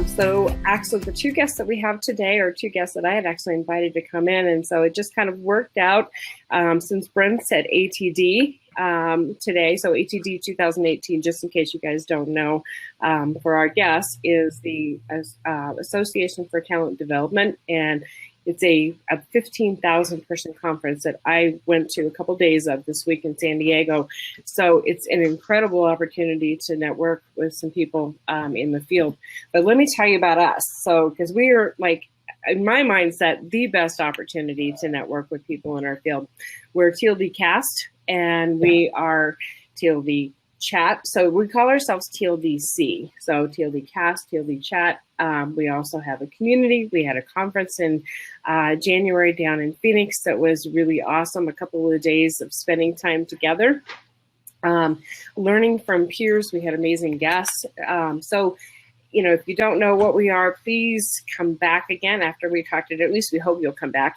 So actually the two guests that we have today are two guests that I had actually invited to come in. And so it just kind of worked out since Brent's at ATD today. So ATD 2018, just in case you guys don't know, for our guests, is the Association for Talent Development. And it's a 15,000 person conference that I went to a couple days of this week in San Diego. So it's an incredible opportunity to network with some people in the field. But let me tell you about us. So, because we are, like, in my mindset, the best opportunity to network with people in our field. We're TLD Cast and we are TLD Chat. So we call ourselves TLDC. So TLD Cast, TLD Chat. We also have a community. We had a conference in January down in Phoenix that was really awesome. A couple of days of spending time together, learning from peers. We had amazing guests. So, you know, if you don't know what we are, please come back again after we talked it. At least we hope you'll come back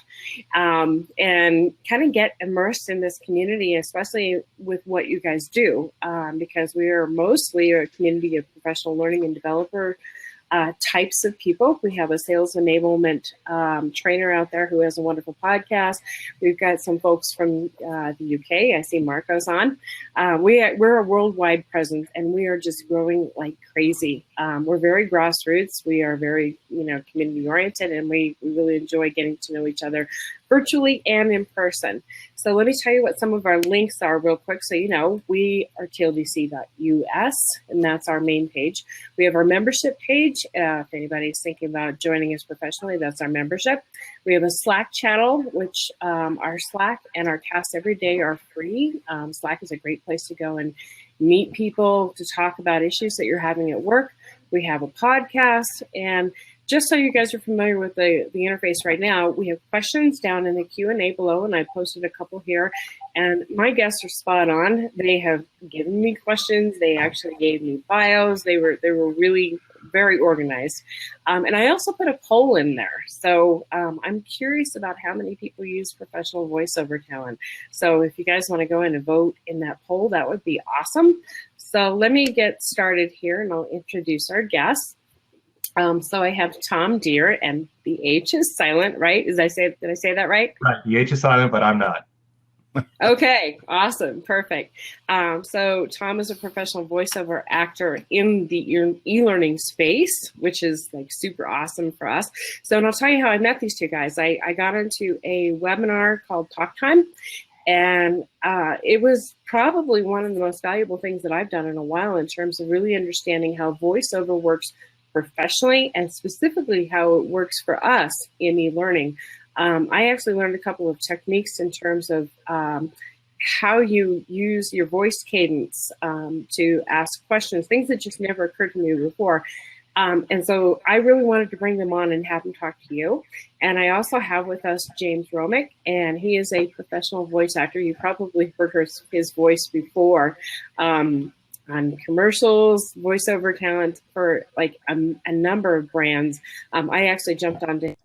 and kind of get immersed in this community, especially with what you guys do, because we are mostly a community of professional learning and developer types of people. We have a sales enablement trainer out there who has a wonderful podcast. We've got some folks from the UK. I see Marco's on. We're a worldwide presence, and we are just growing like crazy. We're very grassroots. We are very, community oriented, and we really enjoy getting to know each other virtually and in person. So let me tell you what some of our links are real quick. So, we are tldc.us, and that's our main page. We have our membership page. If anybody's thinking about joining us professionally, that's our membership. We have a Slack channel, which our Slack and our Cast Every Day are free. Slack is a great place to go and meet people to talk about issues that you're having at work. We have a podcast, and just so you guys are familiar with the interface right now, we have questions down in the Q&A below, and I posted a couple here. And my guests are spot on. They have given me questions. They actually gave me bios. They were really very organized. And I also put a poll in there. So I'm curious about how many people use professional voiceover talent. So if you guys want to go in and vote in that poll, that would be awesome. So let me get started here, and I'll introduce our guests. So I have Tom Dheere, and the H is silent, right? Did I say that right? Right, the H is silent, but I'm not. Okay, awesome, perfect. So Tom is a professional voiceover actor in the e-learning space, which is like super awesome for us. So, and I'll tell you how I met these two guys. I got into a webinar called Talk Time, and it was probably one of the most valuable things that I've done in a while in terms of really understanding how voiceover works professionally, and specifically how it works for us in e-learning. I actually learned a couple of techniques in terms of how you use your voice cadence to ask questions, things that just never occurred to me before. And so I really wanted to bring them on and have them talk to you. And I also have with us James Romick, and he is a professional voice actor. You probably heard his voice before. On commercials, voiceover talent for like a number of brands. I actually jumped onto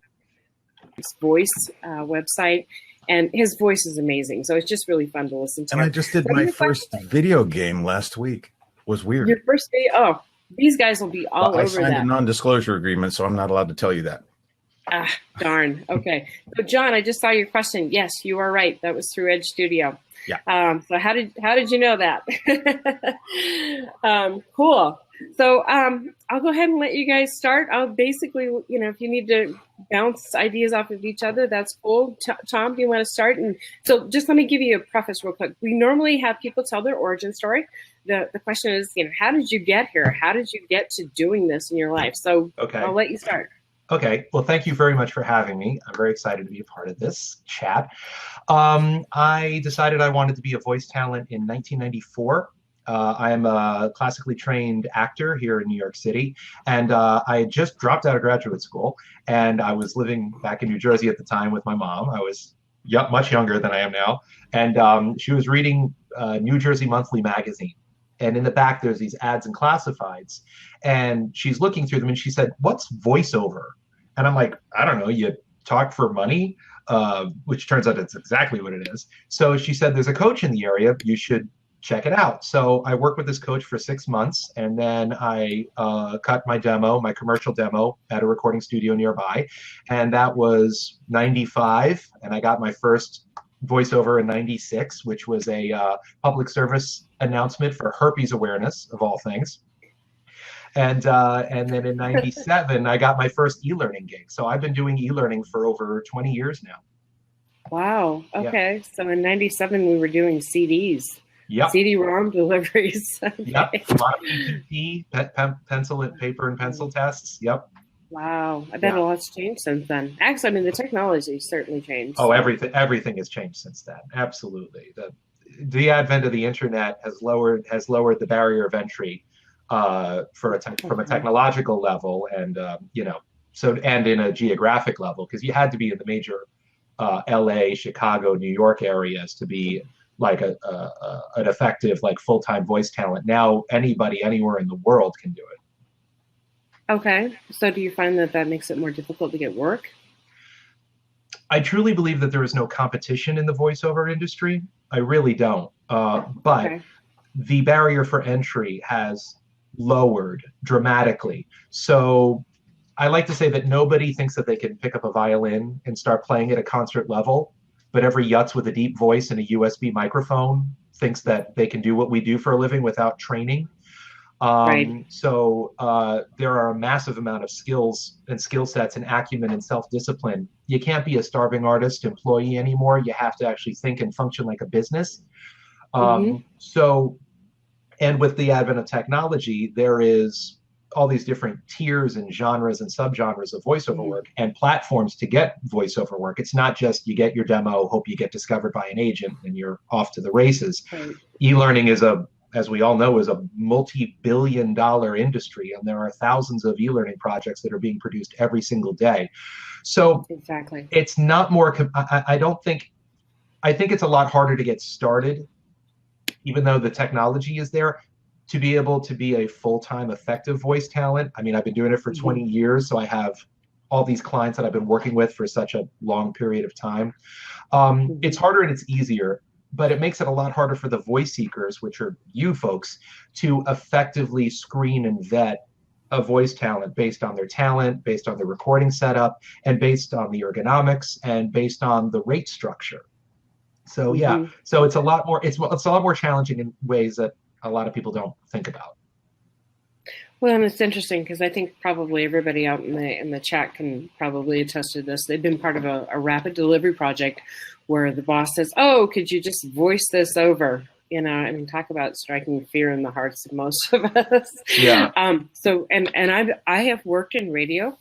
his voice website, and his voice is amazing. So it's just really fun to listen to. And I just did my first video game last week. It was weird. Your first video? Oh, these guys will be all over that. I signed a non-disclosure agreement, so I'm not allowed to tell you that. Ah, darn. Okay. So John, I just saw your question. Yes, you are right. That was through Edge Studio. Yeah. So how did you know that? Cool. So I'll go ahead and let you guys start. I'll basically, if you need to bounce ideas off of each other, that's cool. Tom, do you want to start? And so just let me give you a preface real quick. We normally have people tell their origin story. The question is, how did you get here? How did you get to doing this in your life? So okay. I'll let you start. Okay, well, thank you very much for having me. I'm very excited to be a part of this chat. I decided I wanted to be a voice talent in 1994. I am a classically trained actor here in New York City, and I had just dropped out of graduate school, and I was living back in New Jersey at the time with my mom. I was much younger than I am now, and she was reading New Jersey Monthly magazine. And in the back, there's these ads and classifieds, and she's looking through them, and she said, "What's voiceover?" And I'm like, I don't know, you talk for money, which turns out it's exactly what it is. So she said, there's a coach in the area. You should check it out. So I worked with this coach for 6 months, and then I cut my commercial demo at a recording studio nearby, and that was 95, and I got my first voiceover in 96, which was a public service announcement for herpes awareness, of all things. And then in 97, I got my first e-learning gig. So I've been doing e-learning for over 20 years now. Wow. Okay. Yeah. So in 97, we were doing CDs. Yep. CD-ROM deliveries. Okay. Yep. A lot of PPT, pencil and paper and pencil tests. Yep. Wow. I bet a lot's changed since then. Actually, I mean, the technology certainly changed. Oh, everything has changed since then. Absolutely. The advent of the internet has lowered the barrier of entry from a technological level, and and in a geographic level, because you had to be in the major LA, Chicago, New York areas to be like an effective, like, full-time voice talent. Now anybody anywhere in the world can do it. Okay. So do you find that makes it more difficult to get work? I truly believe that there is no competition in the voiceover industry. I really don't. But the barrier for entry has lowered dramatically. So I like to say that nobody thinks that they can pick up a violin and start playing at a concert level, but every yutz with a deep voice and a USB microphone thinks that they can do what we do for a living without training. So there are a massive amount of skills and skill sets and acumen and self-discipline. You can't be a starving artist employee anymore. You have to actually think and function like a business. And with the advent of technology, there is all these different tiers and genres and subgenres of voiceover work and platforms to get voiceover work. It's not just you get your demo, hope you get discovered by an agent, and you're off to the races. E-learning as we all know, is a multi-billion-dollar industry, and there are thousands of e-learning projects that are being produced every single day. So it's not more. I think it's a lot harder to get started, even though the technology is there, to be able to be a full-time effective voice talent. I mean, I've been doing it for 20 years, so I have all these clients that I've been working with for such a long period of time. It's harder and it's easier, but it makes it a lot harder for the voice seekers, which are you folks, to effectively screen and vet a voice talent based on their talent, based on the recording setup, and based on the ergonomics, and based on the rate structure. So so it's a lot more challenging in ways that a lot of people don't think about. Well, and it's interesting because I think probably everybody out in the chat can probably attest to this. They've been part of a rapid delivery project where the boss says, "Oh, could you just voice this over?" You know, I mean, talk about striking fear in the hearts of most of us. Yeah. So I have worked in radio,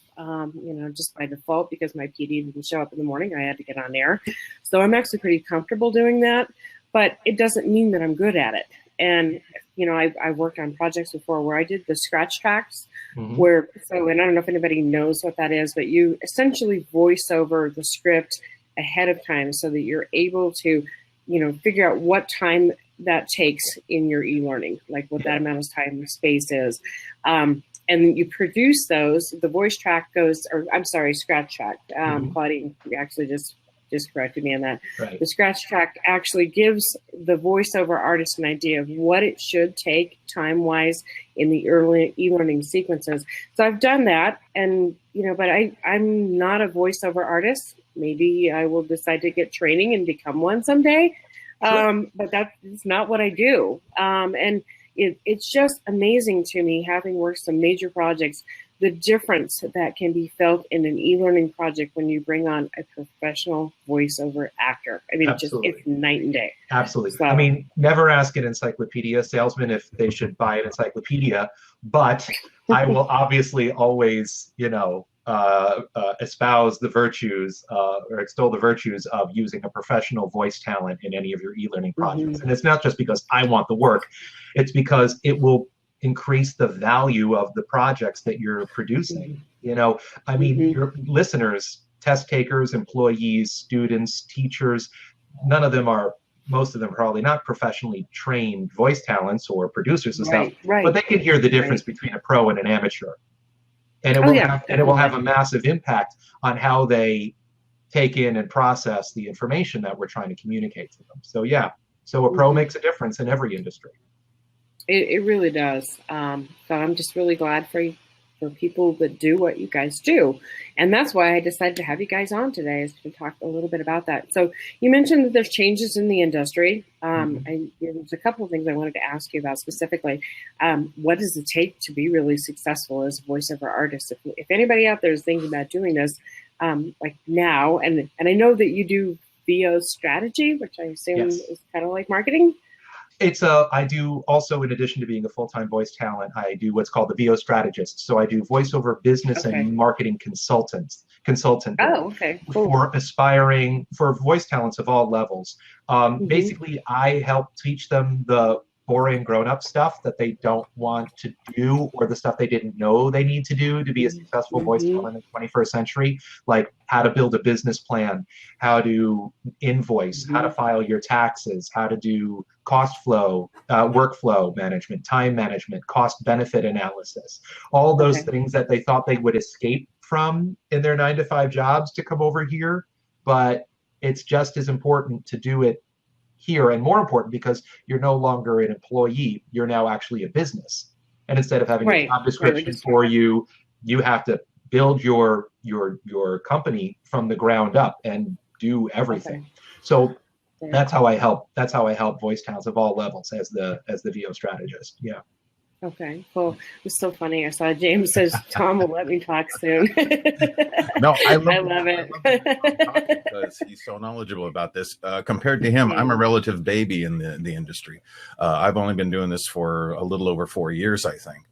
just by default, because my PD didn't show up in the morning. I had to get on air. So I'm actually pretty comfortable doing that, but it doesn't mean that I'm good at it. And, I worked on projects before where I did the scratch tracks and I don't know if anybody knows what that is, but you essentially voice over the script ahead of time so that you're able to, figure out what time that takes in your e-learning, like what that amount of time and space is. And you produce those. The voice track scratch track. Claudia actually just corrected me on that. Right. The scratch track actually gives the voiceover artist an idea of what it should take time-wise in the early e-learning sequences. So I've done that, and but I'm not a voiceover artist. Maybe I will decide to get training and become one someday. But that's not what I do. And it's just amazing to me, having worked some major projects, the difference that can be felt in an e-learning project when you bring on a professional voiceover actor. I mean, it's night and day. Absolutely. So, I mean, never ask an encyclopedia salesman if they should buy an encyclopedia, but I will obviously always, espouse the virtues or extol the virtues of using a professional voice talent in any of your e-learning projects. And it's not just because I want the work, it's because it will increase the value of the projects that you're producing. I mean, your listeners, test takers, employees, students, teachers, most of them probably not professionally trained voice talents or producers and stuff, but they can hear the difference between a pro and an amateur. And it will have a massive impact on how they take in and process the information that we're trying to communicate to them. So So a pro makes a difference in every industry. It really does. So I'm just really glad for people that do what you guys do. And that's why I decided to have you guys on today, is to talk a little bit about that. So you mentioned that there's changes in the industry. And there's a couple of things I wanted to ask you about specifically. What does it take to be really successful as a voiceover artist? If anybody out there is thinking about doing this, like now, and I know that you do VO strategy, which I assume is kind of like marketing. I do also, in addition to being a full-time voice talent, I do what's called the VO strategist. So I do voiceover business and marketing consultant. Oh, okay. Cool. For voice talents of all levels. Basically, I help teach them the boring grown-up stuff that they don't want to do, or the stuff they didn't know they need to do to be a successful voice talent in the 21st century, like how to build a business plan, how to invoice, how to file your taxes, how to do cost flow, workflow management, time management, cost benefit analysis, all those things that they thought they would escape from in their 9-to-5 jobs to come over here. But it's just as important to do it here, and more important because you're no longer an employee, you're now actually a business. And instead of having a job description for you, you have to build your company from the ground up and do everything. So that's how I help voice talents of all levels as the VO strategist. Yeah. Okay, well, it's so funny. I saw James says Tom will let me talk soon. No, I love it. Because he's so knowledgeable about this. Compared to him, I'm a relative baby in the industry. I've only been doing this for a little over 4 years, I think.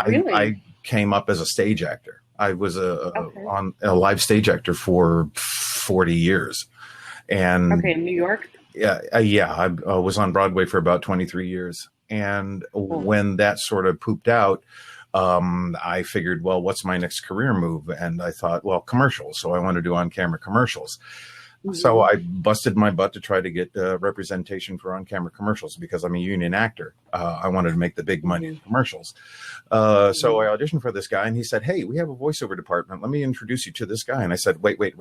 Really? I came up as a stage actor. I was on a live stage actor for 40 years. And in New York? Yeah, I was on Broadway for about 23 years. And when that sort of pooped out, I figured, well, what's my next career move? And I thought, well, commercials. So I want to do on-camera commercials. So I busted my butt to try to get representation for on-camera commercials because I'm a union actor. I wanted to make the big money in commercials. So I auditioned for this guy, and he said, hey, we have a voiceover department. Let me introduce you to this guy. And I said, wait.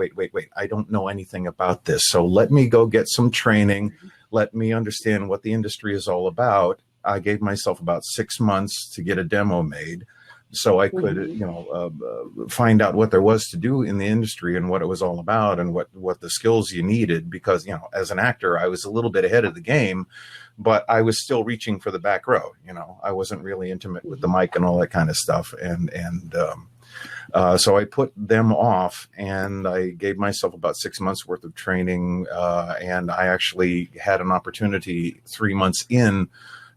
I don't know anything about this. So let me go get some training. Let me understand what the industry is all about. I gave myself about 6 months to get a demo made so I could, find out what there was to do in the industry and what it was all about and what the skills you needed. Because, as an actor, I was a little bit ahead of the game, but I was still reaching for the back row. I wasn't really intimate with the mic and all that kind of stuff. So I put them off, and I gave myself about 6 months worth of training. And I actually had an opportunity 3 months in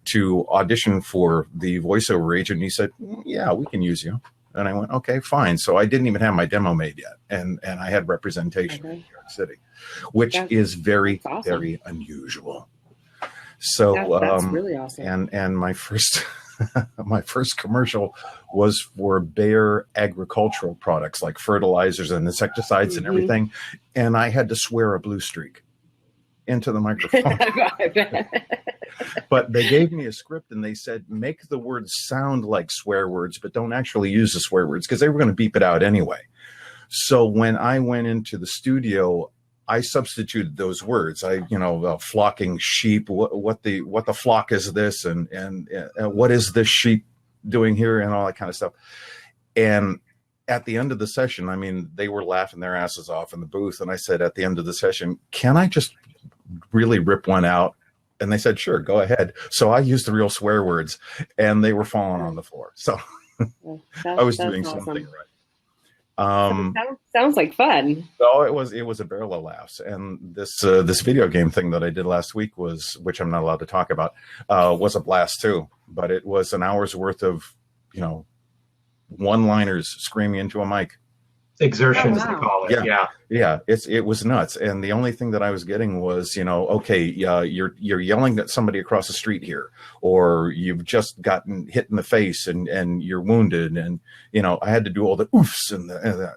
to audition for the voiceover agent. And he said, yeah, we can use you. And I went, okay, fine. So I didn't even have my demo made yet. And I had representation in New York City, which is very, very unusual. So that's really awesome. And my first my first commercial was for Bayer agricultural products like fertilizers and insecticides and everything. And I had to swear a blue streak into the microphone. But they gave me a script and they said, make the words sound like swear words, but don't actually use the swear words, because they were going to beep it out anyway. So when I went into the studio, I substituted those words. Flocking sheep, what the flock is this, and what is this sheep doing here, and all that kind of stuff. And at the end of the session, they were laughing their asses off in the booth. And I said, at the end of the session, can I just really rip one out? And they said, sure, go ahead. So I used the real swear words, and they were falling on the floor. So I was doing something right. Sounds like fun. So it was a barrel of laughs. And this video game thing that I did last week which I'm not allowed to talk about, was a blast too. But it was an hour's worth of, one-liners screaming into a mic. Exertion, as they call it. Yeah. It was nuts. And the only thing that I was getting was, you're yelling at somebody across the street here, or you've just gotten hit in the face and you're wounded. And, I had to do all the oofs and the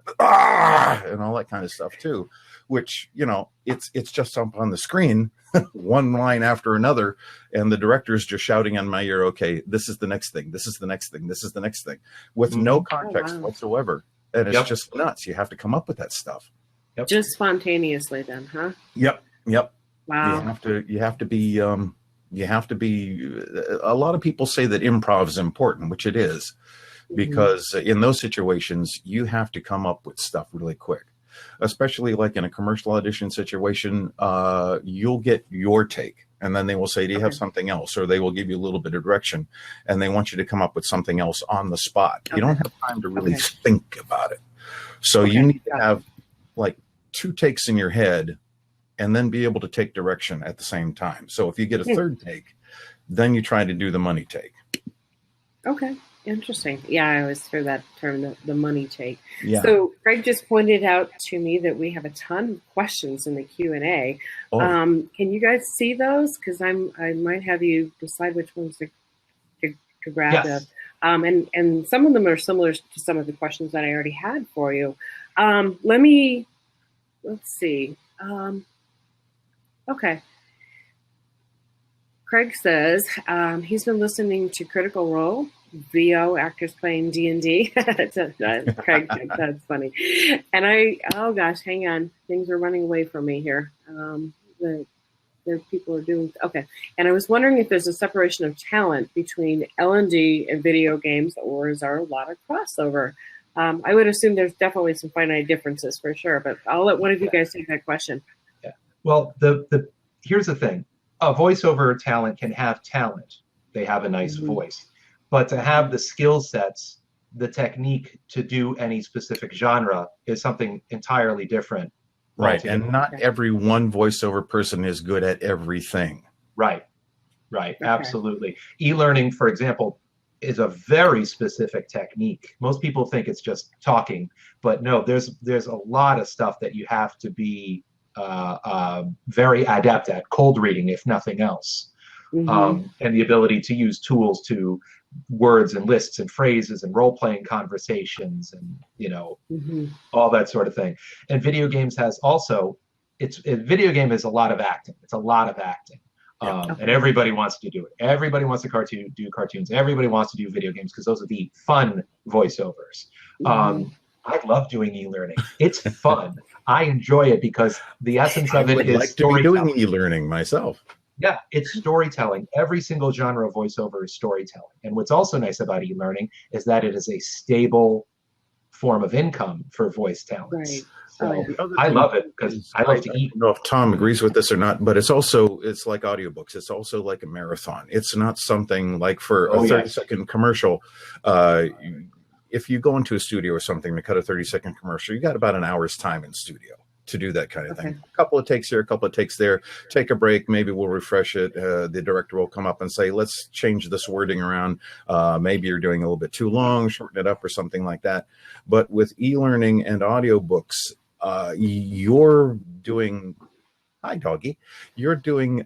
and all that kind of stuff too, which, it's just up on the screen, one line after another. And the director's just shouting on my ear, okay, this is the next thing. This is the next thing. This is the next thing, with no context whatsoever. And it's just nuts. You have to come up with that stuff. Just spontaneously then, huh? Yep. Wow. You have to be, you have to be, a lot of people say that improv is important, which it is, because in those situations, you have to come up with stuff really quick, especially like in a commercial audition situation. You'll get your take, and then they will say, do you have something else? Or they will give you a little bit of direction, and they want you to come up with something else on the spot. You don't have time to really think about it. So you need to have like 2 takes in your head and then be able to take direction at the same time. So if you get a third take, then you try to do the money take. Okay. Interesting. Yeah, I always hear that term, the money take. Yeah. So Greg just pointed out to me that we have a ton of questions in the Q&A. Oh. Can you guys see those? Because I might have you decide which ones to grab. Yes. And some of them are similar to some of the questions that I already had for you. Let's see. Okay. Craig says he's been listening to Critical Role, VO, actors playing D&D. Craig, that's funny. And oh gosh, hang on. Things are running away from me here. The people are doing, okay. And I was wondering if there's a separation of talent between L&D and video games, or is there a lot of crossover? I would assume there's definitely some finite differences for sure, but I'll let one of you guys take that question. Yeah. Well, here's the thing. A voiceover talent can have talent. They have a nice voice. But to have the skill sets, the technique to do any specific genre is something entirely different. Right. And not every one voiceover person is good at everything. Right. Right. Okay. Absolutely. E-learning, for example, is a very specific technique. Most people think it's just talking, but no, there's a lot of stuff that you have to be very adept at, cold reading, if nothing else. And the ability to use tools to words and lists and phrases and role-playing conversations and, all that sort of thing. And video games has also, video game is a lot of acting. It's a lot of acting. And everybody wants to do it. Everybody wants to do cartoons. Everybody wants to do video games because those are the fun voiceovers. I love doing e-learning. It's fun. I enjoy it because the essence of it is like storytelling. To be doing e-learning myself. Yeah, it's storytelling. Every single genre of voiceover is storytelling. And what's also nice about e-learning is that it is a stable form of income for voice talents. Right. So I love it because I love to eat. I don't know if Tom agrees with this or not, but it's like audiobooks. It's also like a marathon. It's not something like for a 30-second commercial. If you go into a studio or something to cut a 30-second commercial, you got about an hour's time in studio to do that kind of thing. A couple of takes here, a couple of takes there. Take a break. Maybe we'll refresh it. The director will come up and say, let's change this wording around. Maybe you're doing a little bit too long, shorten it up or something like that. But with e-learning and audiobooks, you're doing, hi doggy, you're doing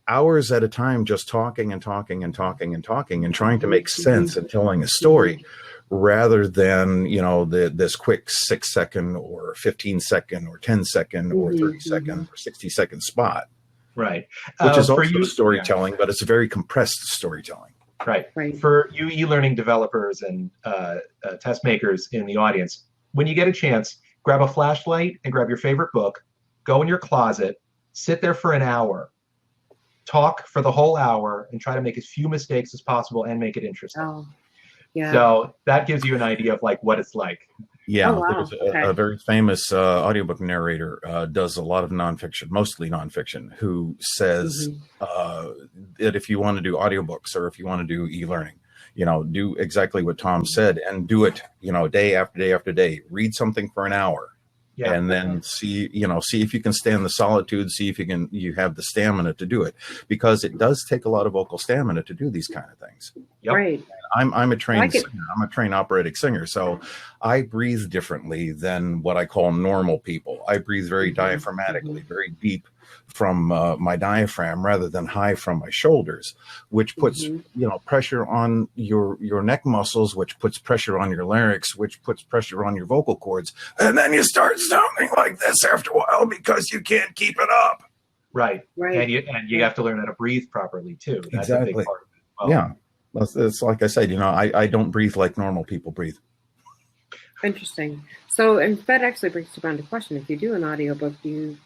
hours at a time just talking and talking and talking and talking and trying to make sense and telling a story, rather than, this quick 6-second or 15-second or 10-second or 30-second or 60-second spot. Right. Which is also storytelling, but it's very compressed storytelling. Right. For you e-learning developers and test makers in the audience, when you get a chance, grab a flashlight and grab your favorite book, go in your closet, sit there for an hour, talk for the whole hour, and try to make as few mistakes as possible and make it interesting. Oh, yeah. So that gives you an idea of like what it's like. Yeah, there's a very famous audiobook narrator does a lot of nonfiction, mostly nonfiction, who says that if you want to do audiobooks or if you want to do e-learning, do exactly what Tom said and do it, day after day after day. Read something for an hour. Yeah. And then see if you can stand the solitude, see if you have the stamina to do it, because it does take a lot of vocal stamina to do these kind of things. Yep. Right. I'm a trained singer. I'm a trained operatic singer. So I breathe differently than what I call normal people. I breathe very diaphragmatically, very deep from my diaphragm rather than high from my shoulders, which puts pressure on your neck muscles, which puts pressure on your larynx, which puts pressure on your vocal cords, and then you start sounding like this after a while because you can't keep it up. Right. And you have to learn how to breathe properly too. That's exactly. a big part of it. Well, yeah. It's like I said, I don't breathe like normal people breathe. Interesting. So, and that actually brings to mind a question. If you do an audiobook, you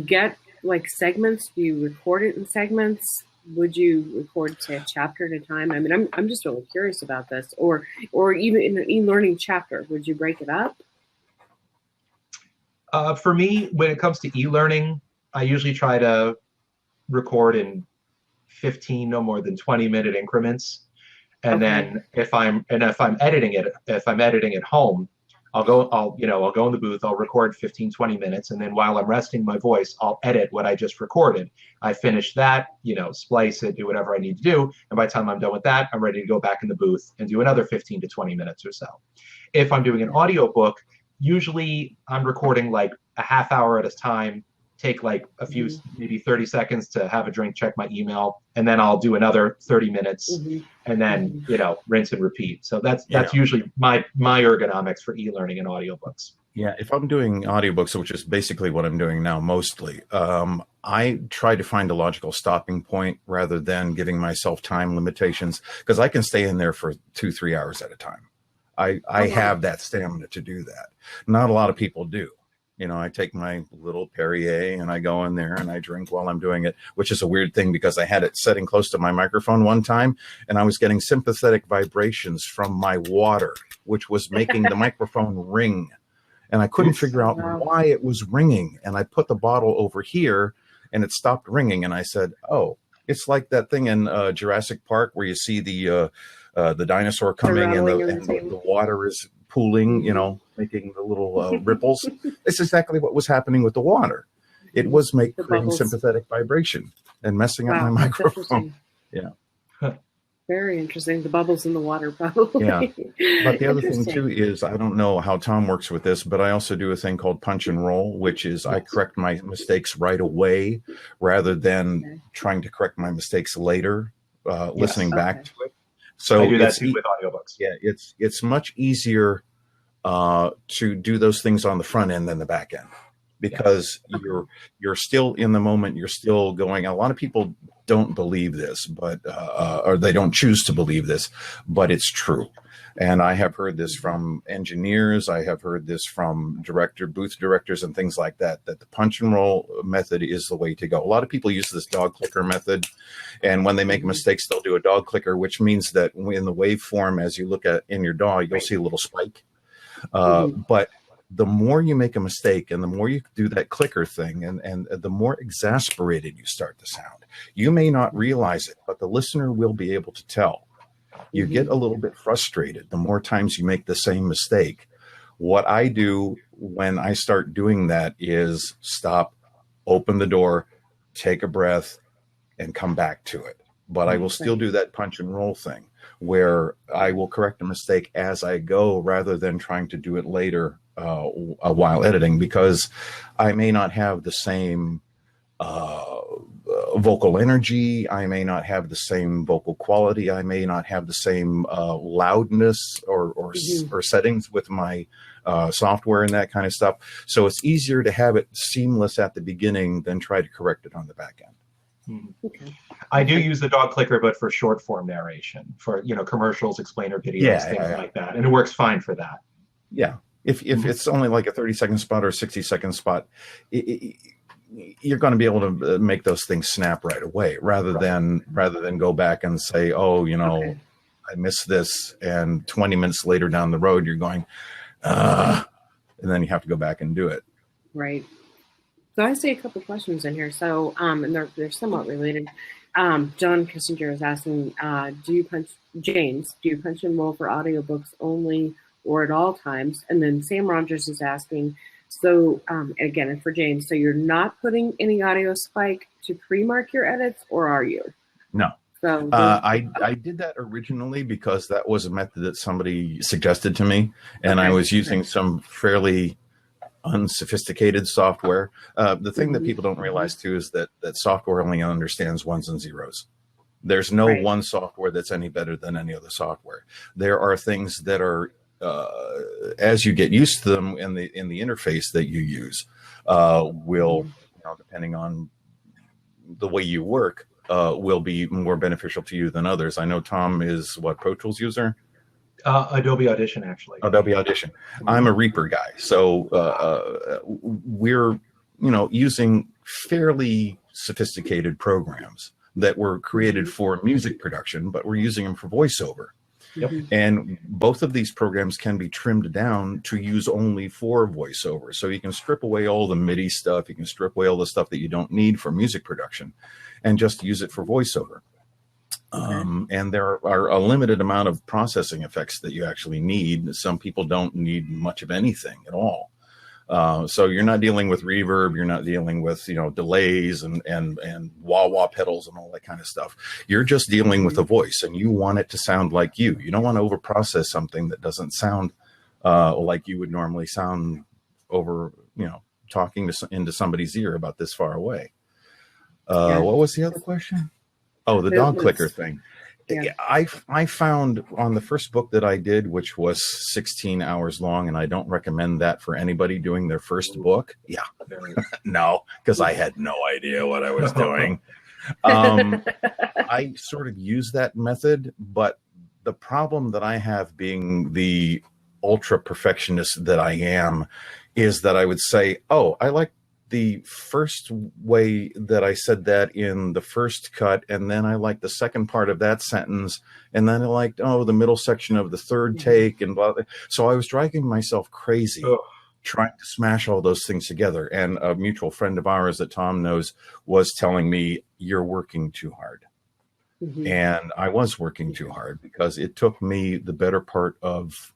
get like segments? Do you record it in segments? Would you record, say, a chapter at a time? I mean, I'm just really curious about this. Or even in an e-learning chapter, would you break it up? For me, when it comes to e-learning, I usually try to record in 15, no more than 20-minute increments. And then if I'm editing at home, I'll go in the booth, I'll record 15, 20 minutes. And then while I'm resting my voice, I'll edit what I just recorded. I finish that, splice it, do whatever I need to do. And by the time I'm done with that, I'm ready to go back in the booth and do another 15 to 20 minutes or so. If I'm doing an audiobook, usually I'm recording like a half hour at a time, take like a few, maybe 30 seconds to have a drink, check my email, and then I'll do another 30 minutes and then, rinse and repeat. So that's usually my ergonomics for e-learning and audiobooks. Yeah, if I'm doing audiobooks, which is basically what I'm doing now mostly, I try to find a logical stopping point rather than giving myself time limitations, because I can stay in there for 2-3 hours at a time. I have that stamina to do that. Not a lot of people do. I take my little Perrier and I go in there and I drink while I'm doing it, which is a weird thing because I had it setting close to my microphone one time and I was getting sympathetic vibrations from my water, which was making the microphone ring. And I couldn't figure out why it was ringing. And I put the bottle over here and it stopped ringing. And I said, oh, it's like that thing in Jurassic Park where you see the dinosaur coming and the water is pooling, making the little ripples. It's exactly what was happening with the water. It was creating sympathetic vibration and messing up my microphone. Yeah. Very interesting. The bubbles in the water, probably. Yeah. But the other thing too is, I don't know how Tom works with this, but I also do a thing called punch and roll, which is I correct my mistakes right away rather than trying to correct my mistakes later, listening back to it. So I do that too with audiobooks. Yeah, it's much easier to do those things on the front end than the back end, because you're still in the moment. You're still going. A lot of people don't believe this, but or they don't choose to believe this, but it's true. And I have heard this from engineers. I have heard this from booth directors and things like that, that the punch and roll method is the way to go. A lot of people use this dog clicker method. And when they make mistakes, they'll do a dog clicker, which means that in the waveform, as you look at in your DAW, you'll see a little spike. But the more you make a mistake and the more you do that clicker thing and the more exasperated you start to sound. You may not realize it, but the listener will be able to tell. You get a little bit frustrated the more times you make the same mistake. What I do when I start doing that is stop, open the door, take a breath, and come back to it. But I will still do that punch and roll thing where I will correct a mistake as I go rather than trying to do it later while editing, because I may not have the same vocal energy. I may not have the same vocal quality. I may not have the same loudness or settings with my software and that kind of stuff. So it's easier to have it seamless at the beginning than try to correct it on the back end. Okay. I do use the dog clicker, but for short form narration, for commercials, explainer videos, things like that, and it works fine for that. Yeah, if it's only like a 30-second spot or a 60-second spot, you're going to be able to make those things snap right away, rather than go back and say, oh, I missed this, and 20 minutes later down the road you're going, and then you have to go back and do it. Right. So I see a couple questions in here. So, and they're somewhat related. John Kissinger is asking, do you punch and roll for audiobooks only or at all times? And then Sam Rogers is asking, so again, and for James, so you're not putting any audio spike to pre-mark your edits, or are you? No. So I did that originally because that was a method that somebody suggested to me, and I was using some fairly unsophisticated software. The thing that people don't realize too is that software only understands ones and zeros. There's no one software that's any better than any other software. There are things that are as you get used to them in the interface that you use, will, depending on the way you work, will be more beneficial to you than others. I know Tom is Pro Tools user? Adobe Audition, actually. Adobe Audition. I'm a Reaper guy, so we're using fairly sophisticated programs that were created for music production, but we're using them for voiceover. Yep. And both of these programs can be trimmed down to use only for voiceover. So you can strip away all the MIDI stuff, you can strip away all the stuff that you don't need for music production, and just use it for voiceover. And there are a limited amount of processing effects that you actually need. Some people don't need much of anything at all. So you're not dealing with reverb, you're not dealing with delays and wah-wah pedals and all that kind of stuff. You're just dealing with a voice, and you want it to sound like you. You don't want to overprocess something that doesn't sound like you would normally sound over, talking into somebody's ear about this far away. What was the other question? Oh, the dog clicker thing. Yeah. I found on the first book that I did, which was 16 hours long, and I don't recommend that for anybody doing their first book. Yeah, no, because I had no idea what I was doing. I sort of use that method, but the problem that I have, being the ultra perfectionist that I am, is that I would say, oh, I like the first way that I said that in the first cut, and then I liked the second part of that sentence, and then I liked, the middle section of the third take, and blah, blah. So I was driving myself crazy trying to smash all those things together. And a mutual friend of ours that Tom knows was telling me, you're working too hard. And I was working too hard, because it took me the better part of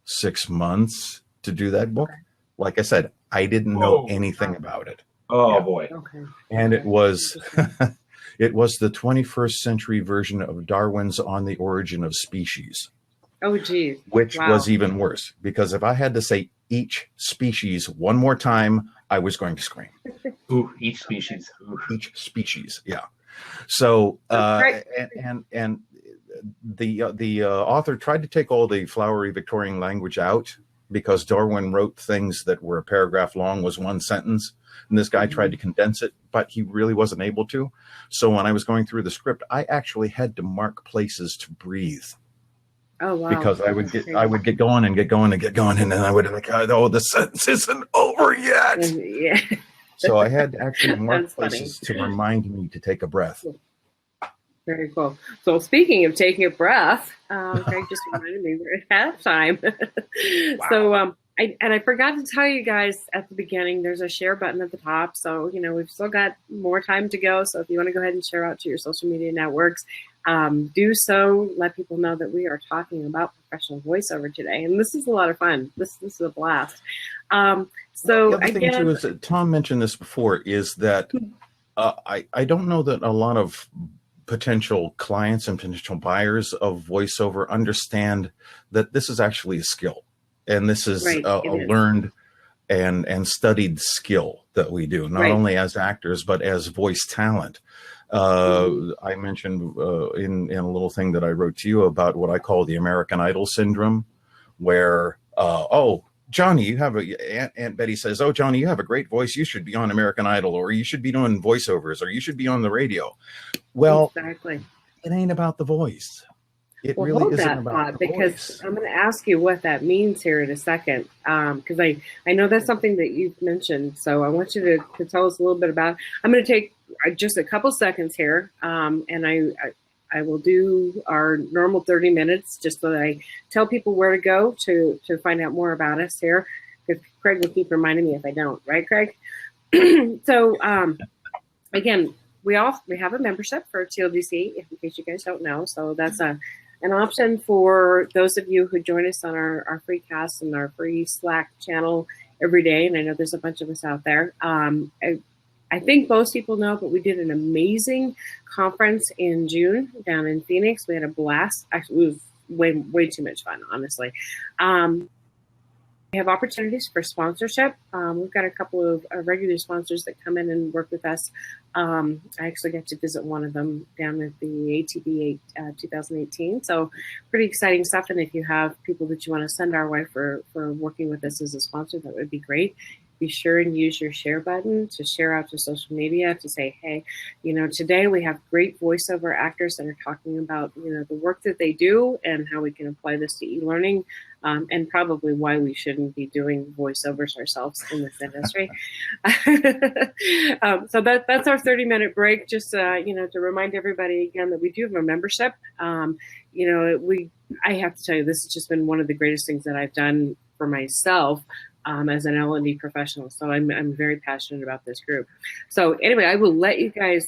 6 months to do that book. Like I said, I didn't know anything about it. Oh, boy. Okay. And it was it was the 21st century version of Darwin's On the Origin of Species. Oh, geez. Which was even worse, because if I had to say each species one more time, I was going to scream. Ooh, each species. Ooh. Each species, yeah. So, and the author tried to take all the flowery Victorian language out, because Darwin wrote things that were a paragraph long, was one sentence, and this guy tried to condense it, but he really wasn't able to. So when I was going through the script, I actually had to mark places to breathe. Oh, wow. Because I would get going, and then I would be like, oh, the sentence isn't over yet. Yeah. So I had to actually mark places to remind me to take a breath. Very cool. So speaking of taking a breath, Greg just reminded me we're at halftime. Wow. So I forgot to tell you guys at the beginning, there's a share button at the top. So, we've still got more time to go. So if you want to go ahead and share out to your social media networks, do so. Let people know that we are talking about professional voiceover today. And this is a lot of fun. This is a blast. So the other thing too is that Tom mentioned this before, is that I don't know that a lot of potential clients and potential buyers of voiceover understand that this is actually a skill, and this is a learned and studied skill that we do, not only as actors but as voice talent. I mentioned in a little thing that I wrote to you about what I call the American Idol syndrome, where Johnny, you have Aunt Betty says, oh, Johnny, you have a great voice. You should be on American Idol, or you should be doing voiceovers, or you should be on the radio. Well, exactly. It ain't about the voice. It really isn't about the voice. I'm going to ask you what that means here in a second, because I know that's something that you've mentioned. So I want you to tell us a little bit about it. I'm going to take just a couple seconds here, and I will do our normal 30 minutes just so that I tell people where to go to find out more about us here. Because Craig will keep reminding me if I don't, right, Craig? So again, we have a membership for TLDC, in case you guys don't know. So that's an option for those of you who join us on our free cast and our free Slack channel every day. And I know there's a bunch of us out there. I think most people know, but we did an amazing conference in June down in Phoenix. We had a blast. Actually, it was way too much fun, honestly. We have opportunities for sponsorship. We've got a couple of regular sponsors that come in and work with us. I actually got to visit one of them down at the ATB 2018. So pretty exciting stuff. And if you have people that you want to send our way for working with us as a sponsor, that would be great. be sure and use your share button to share out to social media to say, hey, today we have great voiceover actors that are talking about, the work that they do and how we can apply this to e-learning, and probably why we shouldn't be doing voiceovers ourselves in this industry. So that's our 30-minute break. Just to remind everybody again that we do have a membership. I have to tell you, this has just been one of the greatest things that I've done for myself as an L&D professional. So I'm very passionate about this group. So anyway, I will let you guys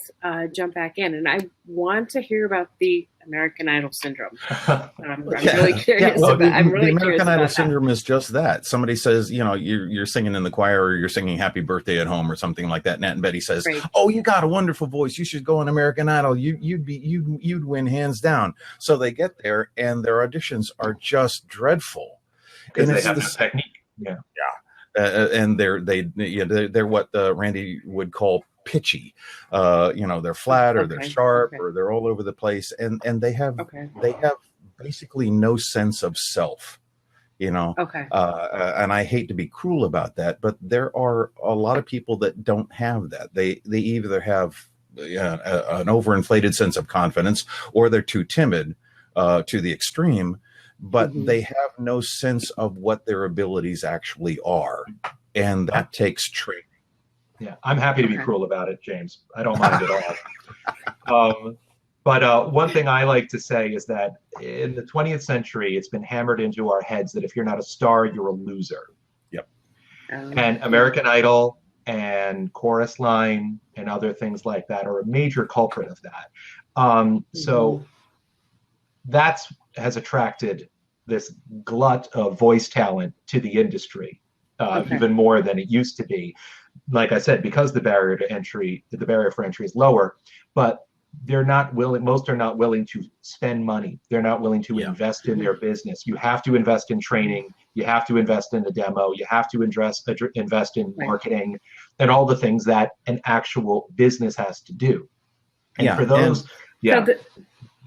jump back in, and I want to hear about the American Idol syndrome. I'm really curious about the curious American Idol about syndrome is just that. Somebody says, you're singing in the choir, or you're singing Happy Birthday at home or something like that. Nat and Betty says, Right. oh, you got a wonderful voice. You should go on American Idol. You'd win hands down. So they get there and their auditions are just dreadful. Because they have this technique. Yeah. And they're what Randy would call pitchy. They're flat or they're sharp or they're all over the place, and they have basically no sense of self. And I hate to be cruel about that, but there are a lot of people that don't have that. They either have an overinflated sense of confidence, or they're too timid to the extreme. But they have no sense of what their abilities actually are. And that takes training. Yeah, I'm happy to be cruel about it, James. I don't mind at all. But one thing I like to say is that in the 20th century, it's been hammered into our heads that if you're not a star, you're a loser. Yep. And American Idol and Chorus Line and other things like that are a major culprit of that. So that's has attracted this glut of voice talent to the industry, even more than it used to be. Like I said, because the barrier for entry is lower, but most are not willing to spend money. They're not willing to invest in their business. You have to invest in training. You have to invest in the demo. You have to invest in marketing and all the things that an actual business has to do. And for those,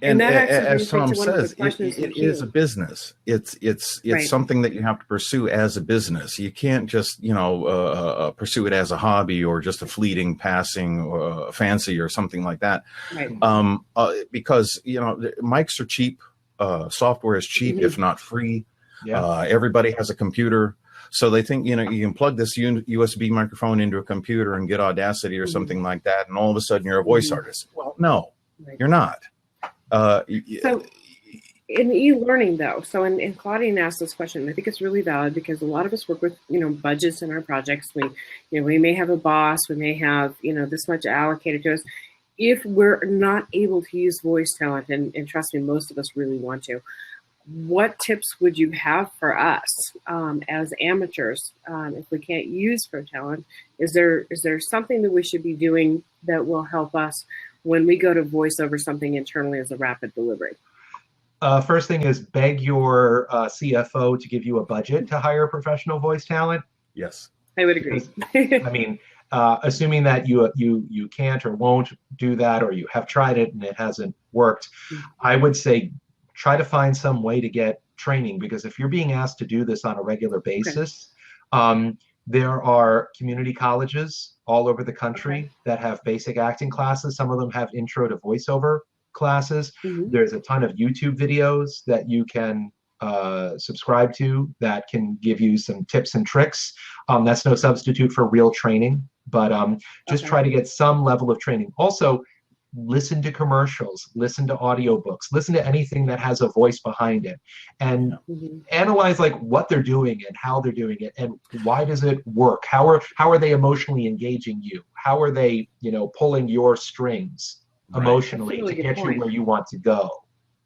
And as Tom says, it is a business. It's something that you have to pursue as a business. You can't just pursue it as a hobby or just a fleeting passing fancy or something like that. Right. Because mics are cheap, software is cheap if not free. Everybody has a computer. So they think, you can plug this USB microphone into a computer and get Audacity or something like that, and all of a sudden you're a voice artist. Well, no, you're not. So in e-learning though, and Claudine asked this question, I think it's really valid because a lot of us work with, budgets in our projects. We may have a boss, we may have, this much allocated to us. If we're not able to use voice talent, and trust me, most of us really want to, what tips would you have for us as amateurs if we can't use pro talent? Is there something that we should be doing that will help us when we go to voice over something internally as a rapid delivery? First thing is beg your CFO to give you a budget to hire professional voice talent. Yes, I would agree. I mean, assuming that you can't or won't do that, or you have tried it and it hasn't worked, I would say try to find some way to get training, because if you're being asked to do this on a regular basis, there are community colleges all over the country that have basic acting classes. Some of them have intro to voiceover classes. There's a ton of YouTube videos that you can subscribe to that can give you some tips and tricks. That's no substitute for real training, but just try to get some level of training. Also, listen to commercials, listen to audiobooks, listen to anything that has a voice behind it, and analyze like what they're doing and how they're doing it and why does it work. How are they emotionally engaging you? How are they, pulling your strings emotionally to get you where you want to go?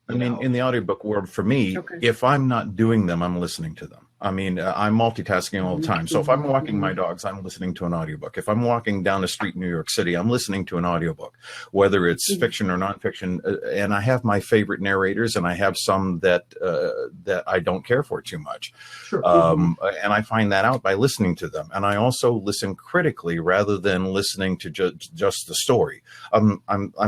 I mean, in the audiobook world, for me, if I'm not doing them, I'm listening to them. I mean, I'm multitasking all the time. So if I'm walking my dogs, I'm listening to an audiobook. If I'm walking down the street in New York City, I'm listening to an audiobook, whether it's fiction or nonfiction. And I have my favorite narrators, and I have some that I don't care for too much. Sure. And I find that out by listening to them. And I also listen critically rather than listening to just the story. I'm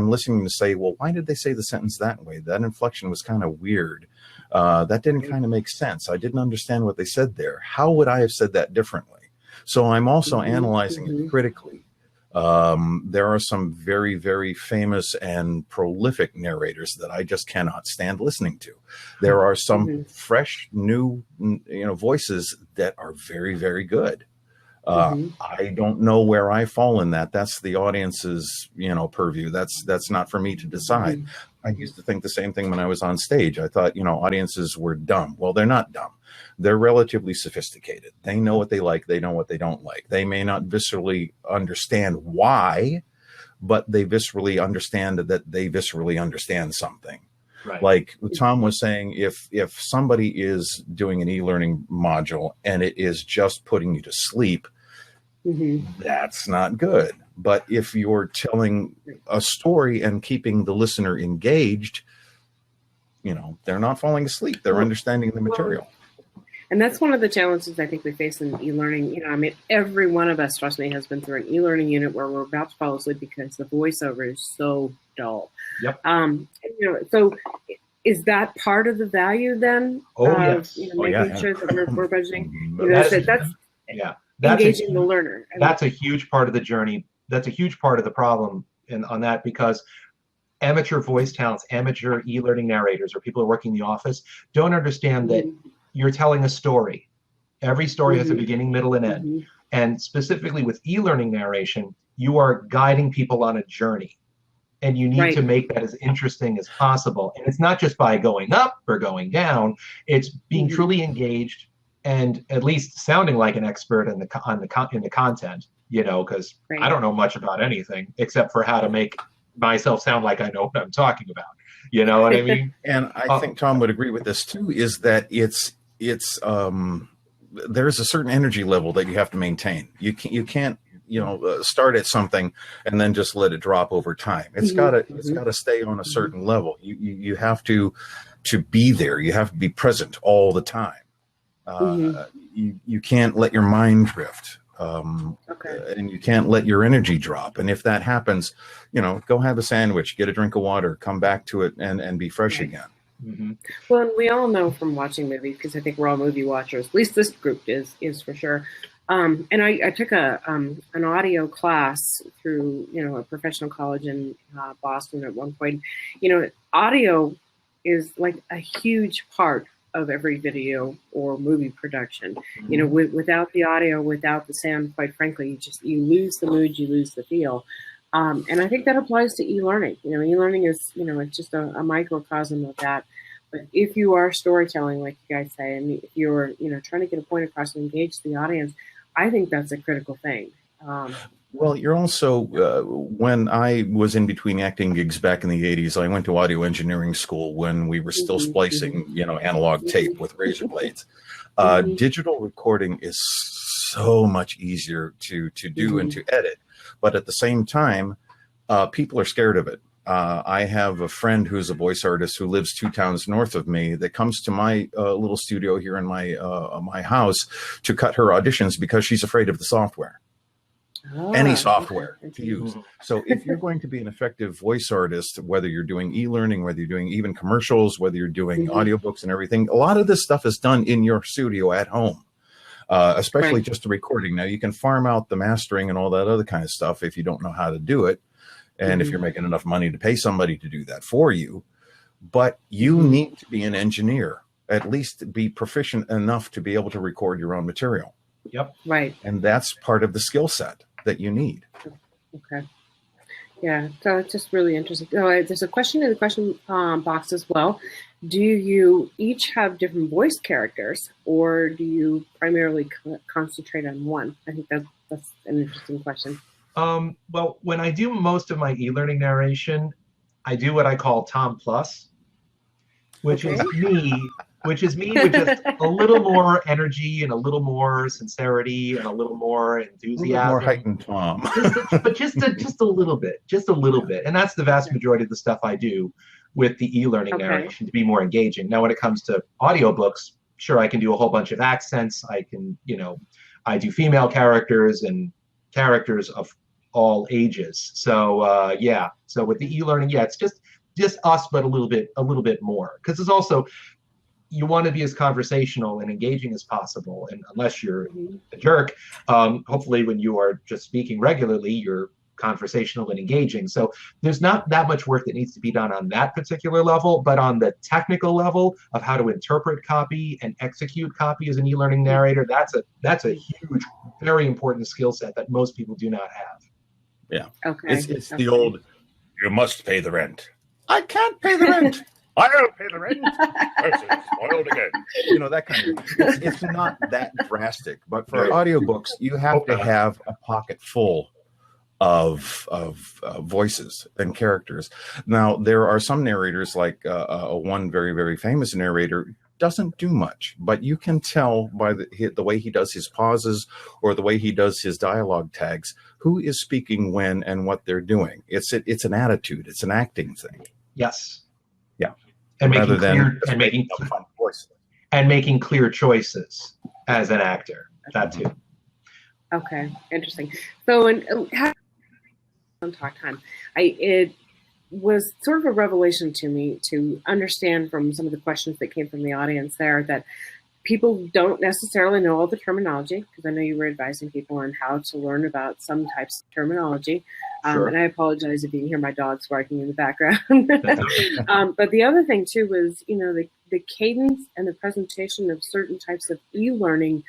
listening to say, well, why did they say the sentence that way? That inflection was kind of weird. That didn't kind of make sense. I didn't understand what they said there. How would I have said that differently? So I'm also Mm-hmm. analyzing Mm-hmm. it critically. There are some very, very famous and prolific narrators that I just cannot stand listening to. There are some Mm-hmm. fresh, new, voices that are very, very good. Mm-hmm. I don't know where I fall in that. That's the audience's, purview. That's not for me to decide. Mm-hmm. I used to think the same thing when I was on stage. I thought, audiences were dumb. Well, they're not dumb. They're relatively sophisticated. They know what they like. They know what they don't like. They may not viscerally understand why, but they viscerally understand that they viscerally understand something. Right. Like Tom was saying, if somebody is doing an e-learning module and it is just putting you to sleep, Mm-hmm. that's not good. But if you're telling a story and keeping the listener engaged, they're not falling asleep. They're understanding the material. And that's one of the challenges I think we face in e-learning. Every one of us, trust me, has been through an e-learning unit where we're about to fall asleep because the voiceover is so dull. Yep. So is that part of the value then? Oh, yes. Making sure that we're budgeting. That's engaging the learner. That's a huge part of the journey. That's a huge part of the problem on that, because amateur voice talents, amateur e-learning narrators, or people who are working in the office don't understand that you're telling a story. Every story has a beginning, middle, and end. Mm-hmm. And specifically with e-learning narration, you are guiding people on a journey. And you need to make that as interesting as possible. And it's not just by going up or going down. It's being truly engaged and at least sounding like an expert in the content, because I don't know much about anything except for how to make myself sound like I know what I'm talking about. You know what I mean? And I think Tom would agree with this too, is that there's a certain energy level that you have to maintain. You can't start at something and then just let it drop over time. It's gotta stay on a certain level. You have to be there. You have to be present all the time. You can't let your mind drift. And you can't let your energy drop. And if that happens, go have a sandwich, get a drink of water, come back to it and be fresh again. Mm-hmm. Well, and we all know from watching movies, because I think we're all movie watchers, at least this group is for sure. And I took an audio class through, a professional college in Boston at one point. Audio is like a huge part of every video or movie production. Without the audio, without the sound, quite frankly, you lose the mood, you lose the feel. And I think that applies to e-learning. E-learning is, it's just a microcosm of that. But if you are storytelling, like you guys say, and if you're, trying to get a point across and engage the audience, I think that's a critical thing. Well, you're also, when I was in between acting gigs back in the 80s, I went to audio engineering school when we were still splicing, analog tape with razor blades. Digital recording is so much easier to do and to edit. But at the same time, people are scared of it. I have a friend who's a voice artist who lives 2 towns north of me that comes to my little studio here in my house to cut her auditions because she's afraid of the software. Any software to use. So if you're going to be an effective voice artist, whether you're doing e-learning, whether you're doing even commercials, whether you're doing audiobooks and everything, a lot of this stuff is done in your studio at home, especially just the recording. Now, you can farm out the mastering and all that other kind of stuff if you don't know how to do it. And if you're making enough money to pay somebody to do that for you. But you need to be an engineer, at least be proficient enough to be able to record your own material. Yep. Right. And that's part of the skill set that you need. Okay. Yeah, so it's just really interesting. There's a question in the question box as well. Do you each have different voice characters, or do you primarily concentrate on one? I think that's an interesting question. Well, when I do most of my e-learning narration, I do what I call Tom Plus, which is me with just a little more energy and a little more sincerity and a little more enthusiasm. A little more heightened Tom. just a little bit. And that's the vast majority of the stuff I do with the e-learning narration to be more engaging. Now, when it comes to audiobooks, sure, I can do a whole bunch of accents. I can, I do female characters and characters of all ages. So so with the e-learning, it's just us, but a little bit more, because there's also you want to be as conversational and engaging as possible. And unless you're a jerk, hopefully when you are just speaking regularly, you're conversational and engaging. So there's not that much work that needs to be done on that particular level, but on the technical level of how to interpret copy and execute copy as an e-learning narrator, that's a huge, very important skill set that most people do not have. Yeah. Okay. It's the old, you must pay the rent. I can't pay the rent. I'll pay the rent. Spoiled again. You know, that kind of thing. It's not that drastic, but for audiobooks, you have to have a pocket full of voices and characters. Now, there are some narrators, like one very, very famous narrator, doesn't do much, but you can tell by the way he does his pauses or the way he does his dialogue tags who is speaking when and what they're doing. It's an attitude. It's an acting thing. Yes. Yeah. And Rather making clear choices as an actor. That too. Okay, interesting. So, on talk time, it was sort of a revelation to me to understand from some of the questions that came from the audience there that people don't necessarily know all the terminology, because I know you were advising people on how to learn about some types of terminology. Sure. And I apologize if you can hear my dogs barking in the background. But the other thing too was, you know, the cadence and the presentation of certain types of e-learning,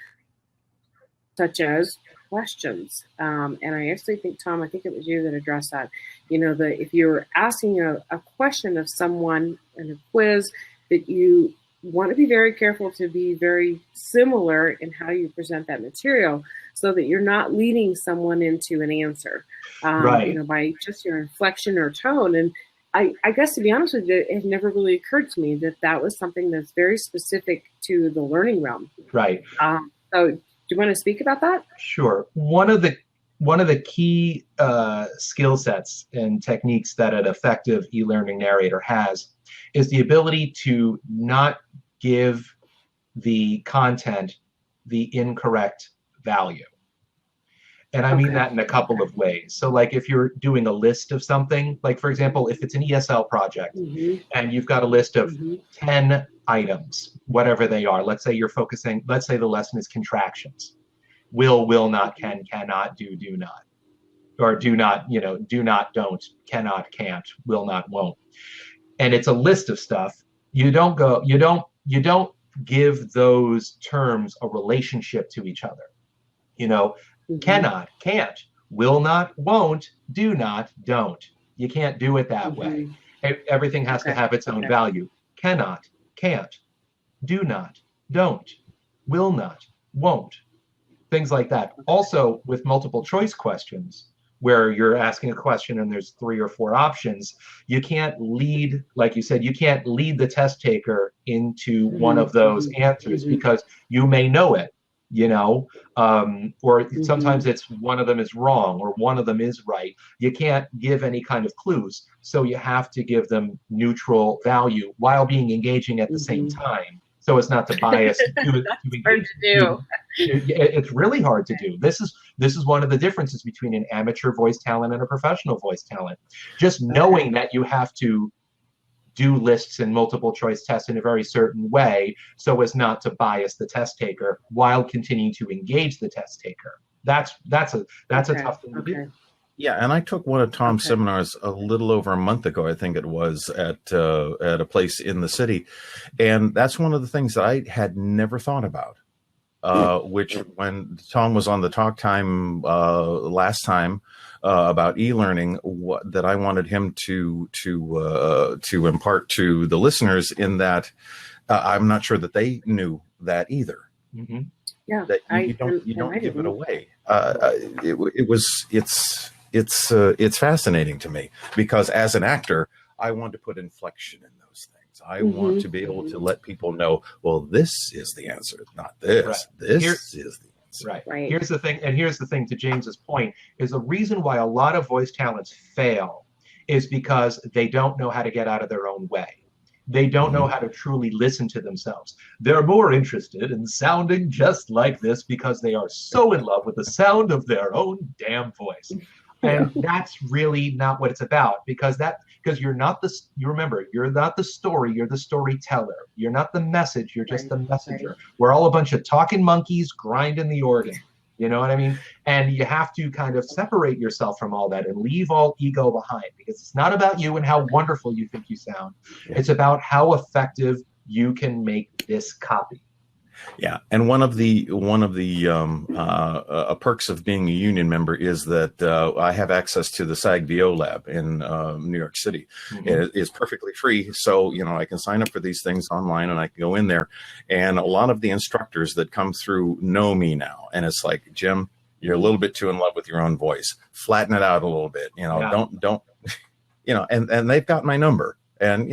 such as questions. And I actually think, Tom, I think it was you that addressed that. You know, if you're asking a question of someone in a quiz, that you want to be very careful to be very similar in how you present that material, so that you're not leading someone into an answer, right. You know, by just your inflection or tone. And I guess, to be honest with you, it never really occurred to me that was something that's very specific to the learning realm. Right. So do you want to speak about that? Sure. One of the key skill sets and techniques that an effective e-learning narrator has is the ability to not give the content the incorrect value. And I mean that in a couple of ways. So like if you're doing a list of something, like for example, if it's an ESL project and you've got a list of 10 items, whatever they are, let's say the lesson is contractions. Will not, can, cannot, do not. Or do not, do not, don't, cannot, can't, will not, won't. And it's a list of stuff. You don't give those terms a relationship to each other. Cannot, can't, will not, won't, do not, don't. You can't do it that way. Everything has to have its own value. Cannot, can't, do not, don't, will not, won't. Things like that. Also, with multiple choice questions, where you're asking a question and there's 3 or 4 options, you can't lead, like you said, you can't lead the test taker into one of those answers because you may know it, or sometimes it's one of them is wrong or one of them is right. You can't give any kind of clues. So you have to give them neutral value while being engaging at the same time. So as not to bias. Hard to do. It's really hard to do. This is one of the differences between an amateur voice talent and a professional voice talent. Just knowing that you have to do lists and multiple choice tests in a very certain way so as not to bias the test taker while continuing to engage the test taker. That's a tough thing to do. Yeah, and I took one of Tom's seminars a little over a month ago, I think it was, at a place in the city. And that's one of the things that I had never thought about, which when Tom was on the talk time last time about e-learning, that I wanted him to impart to the listeners, in that I'm not sure that they knew that either. Yeah, that you don't give it away. It's fascinating to me, because as an actor, I want to put inflection in those things. I want to be able to let people know, well, this is the answer, not this. Right. This is the answer. Right. Here's the thing, to James's point, is the reason why a lot of voice talents fail is because they don't know how to get out of their own way. They don't know how to truly listen to themselves. They're more interested in sounding just like this because they are so in love with the sound of their own damn voice. And that's really not what it's about, because you're not you're not the story, you're the storyteller. You're not the message, you're just the messenger. Right. We're all a bunch of talking monkeys grinding the organ. You know what I mean? And you have to kind of separate yourself from all that and leave all ego behind, because it's not about you and how wonderful you think you sound. It's about how effective you can make this copy. Yeah, and one of the perks of being a union member is that I have access to the SAG-VO lab in New York City. Mm-hmm. It is perfectly free, so I can sign up for these things online, and I can go in there. And a lot of the instructors that come through know me now, and it's like, Jim, you're a little bit too in love with your own voice. Flatten it out a little bit. Don't and they've got my number. And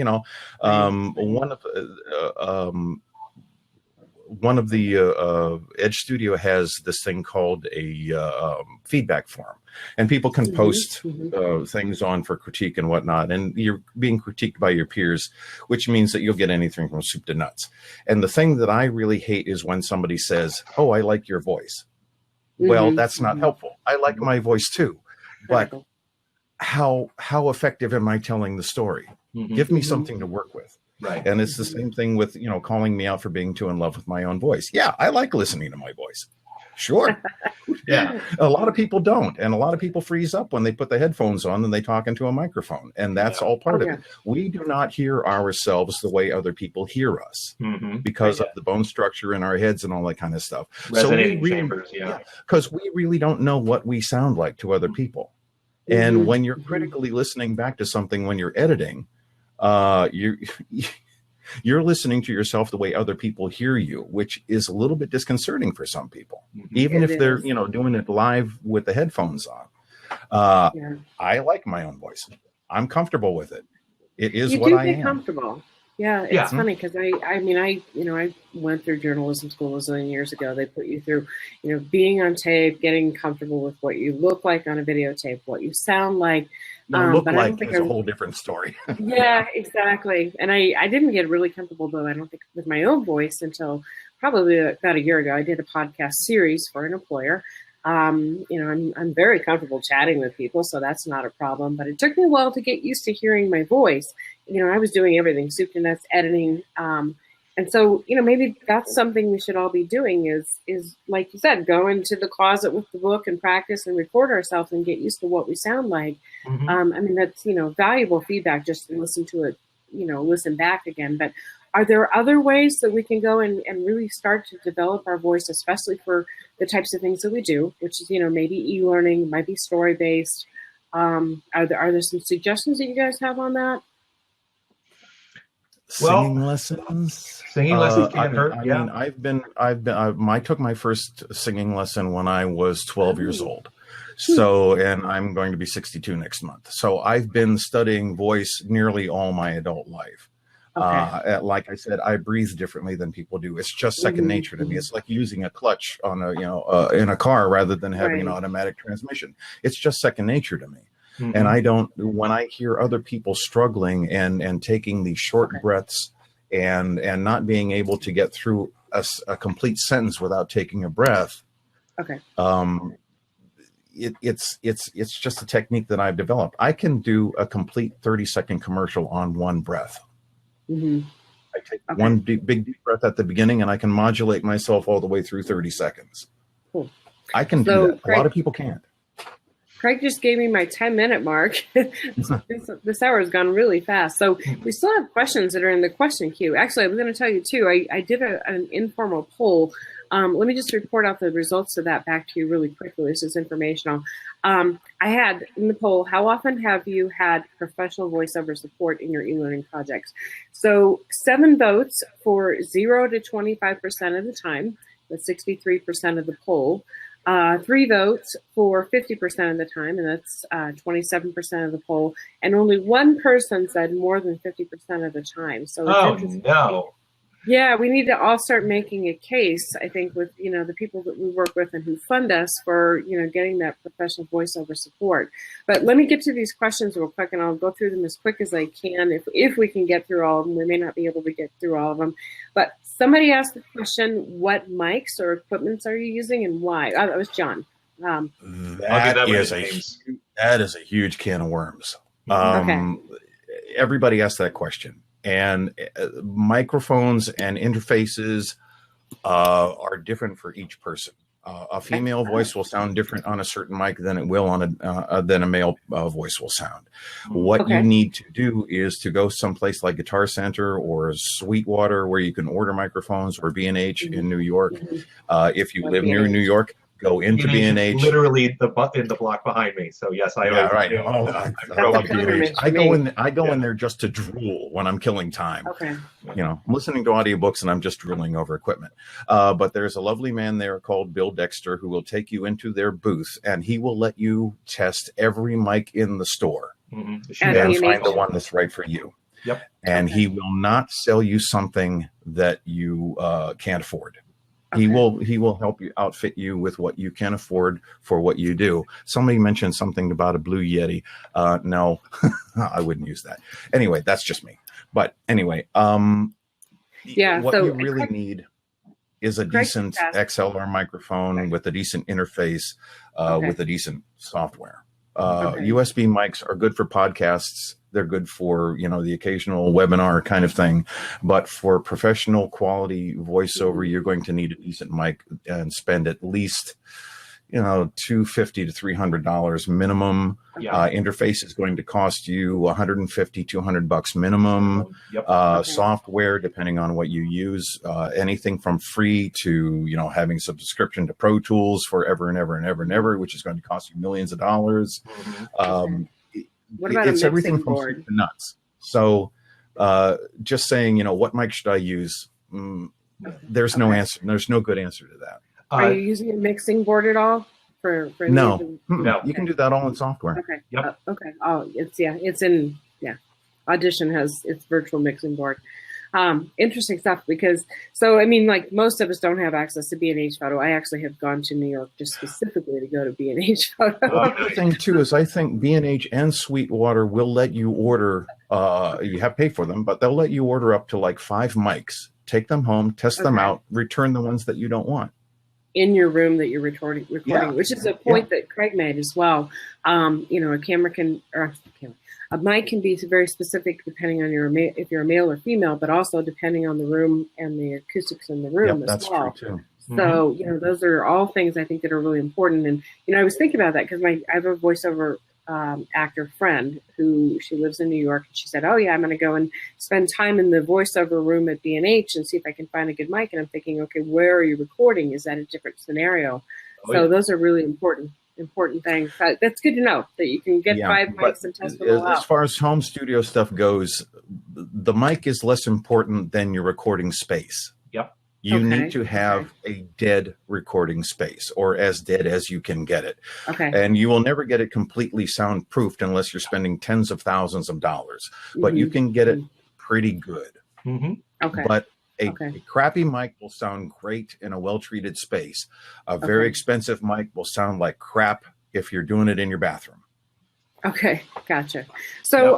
one of the Edge Studio has this thing called a feedback forum, and people can post things on for critique and whatnot. And you're being critiqued by your peers, which means that you'll get anything from soup to nuts. And the thing that I really hate is when somebody says, "Oh, I like your voice." Well, that's not helpful. I like my voice too, but how effective am I telling the story? Give me something to work with. Right. And it's the same thing with, calling me out for being too in love with my own voice. Yeah, I like listening to my voice. Sure. Yeah. A lot of people don't. And a lot of people freeze up when they put the headphones on and they talk into a microphone. And that's all part of it. We do not hear ourselves the way other people hear us because of the bone structure in our heads and all that kind of stuff. Resonating chambers, because we really don't know what we sound like to other people. And when you're critically listening back to something when you're editing, you're listening to yourself the way other people hear you, which is a little bit disconcerting for some people, even if they're doing it live with the headphones on. I like my own voice. I'm comfortable with it. It is what I am. You do get comfortable. Yeah, it's funny because I went through journalism school a zillion years ago. They put you through, being on tape, getting comfortable with what you look like on a videotape, what you sound like. Look like is a whole different story. Yeah, exactly. And I didn't get really comfortable, though, I don't think, with my own voice until probably about a year ago. I did a podcast series for an employer. I'm very comfortable chatting with people, so that's not a problem. But it took me a while to get used to hearing my voice. I was doing everything, soup to nuts, editing. And so, maybe that's something we should all be doing is like you said, go into the closet with the book and practice and record ourselves and get used to what we sound like. That's, valuable feedback just to listen to it, listen back again. But are there other ways that we can go and really start to develop our voice, especially for the types of things that we do, which is, maybe e-learning, might be story-based. Are there some suggestions that you guys have on that? Singing lessons can't hurt. I took my first singing lesson when I was 12 years old. So, and I'm going to be 62 next month. So I've been studying voice nearly all my adult life. Like I said, I breathe differently than people do. It's just second nature to me. It's like using a clutch on in a car rather than having an automatic transmission. It's just second nature to me. And when I hear other people struggling and taking these short breaths and not being able to get through a complete sentence without taking a breath, it's just a technique that I've developed. I can do a complete 30-second commercial on one breath. I take one big deep breath at the beginning, and I can modulate myself all the way through 30 seconds. Cool. I can do that. A lot of people can't. Craig just gave me my 10-minute mark. This hour has gone really fast. So we still have questions that are in the question queue. Actually, I was going to tell you, too, I did an informal poll. Let me just report out the results of that back to you really quickly. This is informational. I had in the poll, how often have you had professional voiceover support in your e-learning projects? So 7 votes for 0 to 25% of the time. That's 63% of the poll. 3 votes for 50% of the time, and that's 27% of the poll. And only 1 person said more than 50% of the time. So no. Yeah, we need to all start making a case, I think, with, the people that we work with and who fund us for, getting that professional voiceover support. But let me get to these questions real quick, and I'll go through them as quick as I can. If we can get through all of them, we may not be able to get through all of them. But somebody asked the question, what mics or equipments are you using and why? Oh, that was John. That is a huge can of worms. Okay. Everybody asks that question, and microphones and interfaces are different for each person. A female voice will sound different on a certain mic than it will on than a male voice will sound. What you need to do is to go someplace like Guitar Center or Sweetwater, where you can order microphones, or B&H in New York. If you live near New York, go into B&H. Literally in the block behind me. So yes, I right. I love B&H. I go in Yeah. there just to drool when I'm killing time. Okay. You know, I'm listening to audiobooks and I'm just drooling over equipment. But there's a lovely man there called Bill Dexter who will take you into their booth, and he will let you test every mic in the store Mhm. and find the one that's right for you. Yep. And he will not sell you something that you can't afford. Okay. He will help you outfit you with what you can afford for what you do. Somebody mentioned something about a Blue Yeti. No, I wouldn't use that. Anyway, that's just me. But anyway, Yeah, what so you really need is a decent XLR microphone with a decent interface, with a decent software. USB mics are good for podcasts. They're good for, the occasional webinar kind of thing. But for professional quality voiceover, you're going to need a decent mic and spend at least, $250 to $300 minimum. Interface is going to cost you $150, $200 minimum. Software, depending on what you use, anything from free to, having subscription to Pro Tools forever and ever and ever and ever, which is going to cost you millions of dollars. What about it's a everything mixing from board? soup to nuts. So just saying, what mic should I use? There's no answer. There's no good answer to that. Are you using a mixing board at all? For No. You can do that all in software. Okay. Okay. Oh, it's in Audition has its virtual mixing board. Interesting stuff because like most of us don't have access to B&H Photo. I actually have gone to New York just specifically to go to B&H Photo. Well, the other thing too is I think B&H and Sweetwater will let you order. You have to pay for them, but they'll let you order up to like 5 mics. Take them home, test them out, return the ones that you don't want. In your room that you're recording, which is a point that Craig made as well. A mic can be very specific depending on if you're a male or female, but also depending on the room and the acoustics in the room as well. True too. So, those are all things I think that are really important. And, I was thinking about that because I have a voiceover actor friend who she lives in New York, and she said, oh yeah, I'm going to go and spend time in the voiceover room at B&H and see if I can find a good mic. And I'm thinking, okay, where are you recording? Is that a different scenario? Those are really important things. That's good to know that you can get 5 mics and test them all out. As far as home studio stuff goes, the mic is less important than your recording space. You need to have a dead recording space, or as dead as you can get it. And you will never get it completely soundproofed unless you're spending tens of thousands of dollars. But you can get it pretty good. But a crappy mic will sound great in a well-treated space. A very expensive mic will sound like crap if you're doing it in your bathroom. Okay, gotcha. So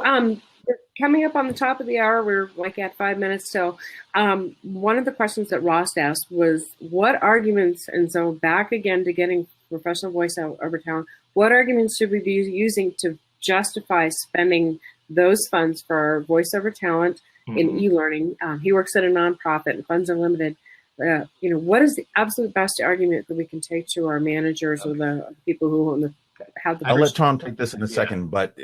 we're coming up on the top of the hour. We're like at 5 minutes till. One of the questions that Ross asked was, what arguments, and so back again to getting professional voiceover talent, what arguments should we be using to justify spending those funds for our voiceover talent in e-learning? He works at a nonprofit and funds are limited. What is the absolute best argument that we can take to our managers or the people who own the I'll let Tom take this in a second, but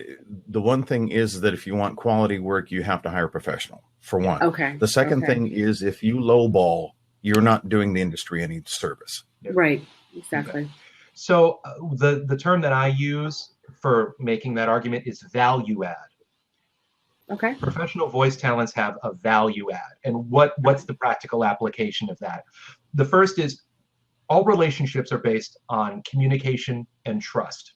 the one thing is that if you want quality work, you have to hire a professional, for one. The second thing is if you lowball, you're not doing the industry any service. Right, exactly. So the term that I use for making that argument is value add. Professional voice talents have a value add. And what's the practical application of that? The first is all relationships are based on communication and trust.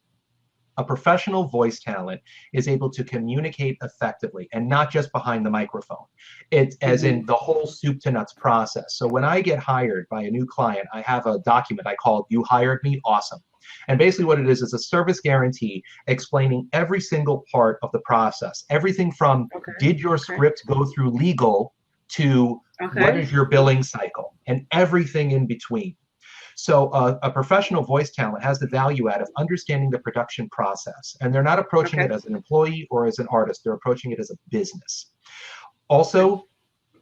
A professional voice talent is able to communicate effectively and not just behind the microphone. It's as in the whole soup to nuts process. So when I get hired by a new client, I have a document I call "You Hired Me, Awesome." And basically what it is a service guarantee explaining every single part of the process. Everything from did your script go through legal to what is your billing cycle and everything in between. So a professional voice talent has the value add of understanding the production process, and they're not approaching it as an employee or as an artist. They're approaching it as a business. Also,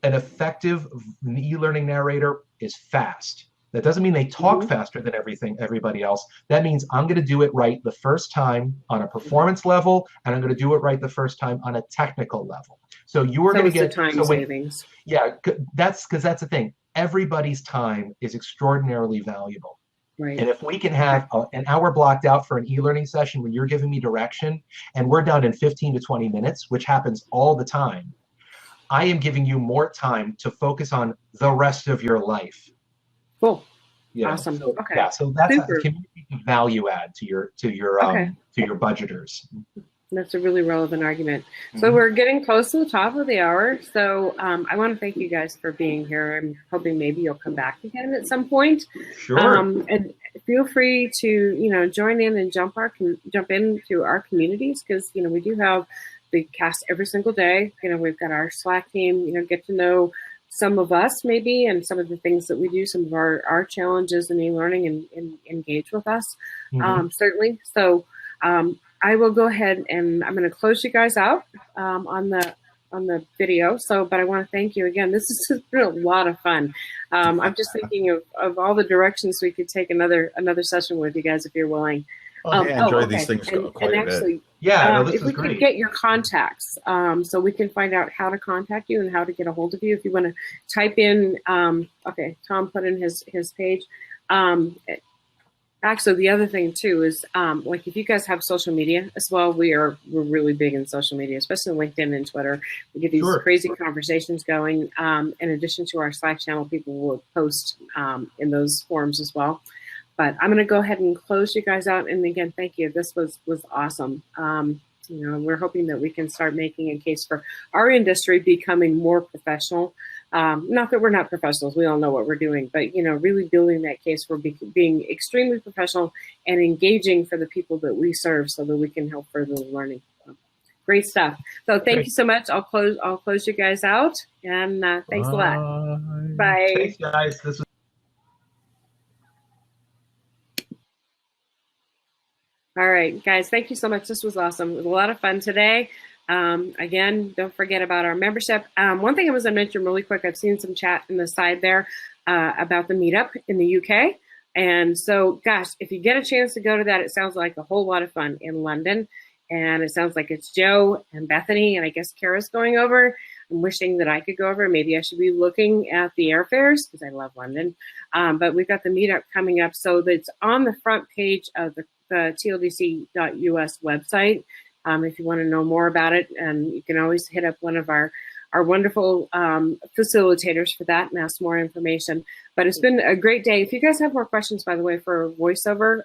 an effective e-learning narrator is fast. That doesn't mean they talk faster than everybody else. That means I'm going to do it right the first time on a performance level, and I'm going to do it right the first time on a technical level. So you are going to get time savings. Yeah, that's the thing. Everybody's time is extraordinarily valuable. Right. And if we can have an hour blocked out for an e-learning session when you're giving me direction, and we're done in 15 to 20 minutes, which happens all the time, I am giving you more time to focus on the rest of your life. Cool. Yeah. Awesome. So, okay. Yeah. So that's Super. a community value add to your budgeters. That's a really relevant argument. So we're getting close to the top of the hour. So I want to thank you guys for being here. I'm hoping maybe you'll come back again at some point. Sure. And feel free to join in and jump into our communities, because we do have the cast every single day. We've got our Slack team. Get to know some of us maybe, and some of the things that we do, some of our challenges in e-learning, and engage with us, certainly. So I will go ahead and I'm going to close you guys out on the video. But I want to thank you again. This has been a lot of fun. I'm just thinking of all the directions we could take another session with you guys if you're willing. I enjoy these things quite a bit. Yeah, this if is we great. could get your contacts, so we can find out how to contact you and how to get a hold of you. If you want to type in, okay, Tom put in his page. Actually, the other thing too is like if you guys have social media as well, we're really big in social media, especially LinkedIn and Twitter. We get these crazy conversations going. In addition to our Slack channel, people will post in those forums as well. But I'm going to go ahead and close you guys out. And again, thank you. This was awesome. We're hoping that we can start making a case for our industry becoming more professional. Not that we're not professionals, we all know what we're doing, but really building that case for being extremely professional and engaging for the people that we serve, so that we can help further the learning. Great stuff. So thank you so much. I'll close you guys out, and thanks a lot. Bye. Thanks, guys. This was All right, guys, thank you so much. This was awesome. It was a lot of fun today. Again, don't forget about our membership. One thing I was going to mention really quick, I've seen some chat in the side there about the meetup in the UK. And so, gosh, if you get a chance to go to that, it sounds like a whole lot of fun in London. And it sounds like it's Joe and Bethany, and I guess Kara's going over. I'm wishing that I could go over. Maybe I should be looking at the airfares, because I love London. But we've got the meetup coming up. So that's on the front page of the tldc.us website. If you want to know more about it, and you can always hit up one of our wonderful facilitators for that and ask more information. But it's been a great day. If you guys have more questions, by the way, for Voiceover,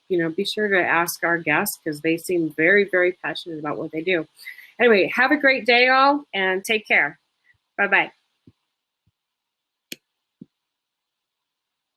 be sure to ask our guests, because they seem very, very passionate about what they do. Anyway, have a great day, all, and take care. Bye-bye.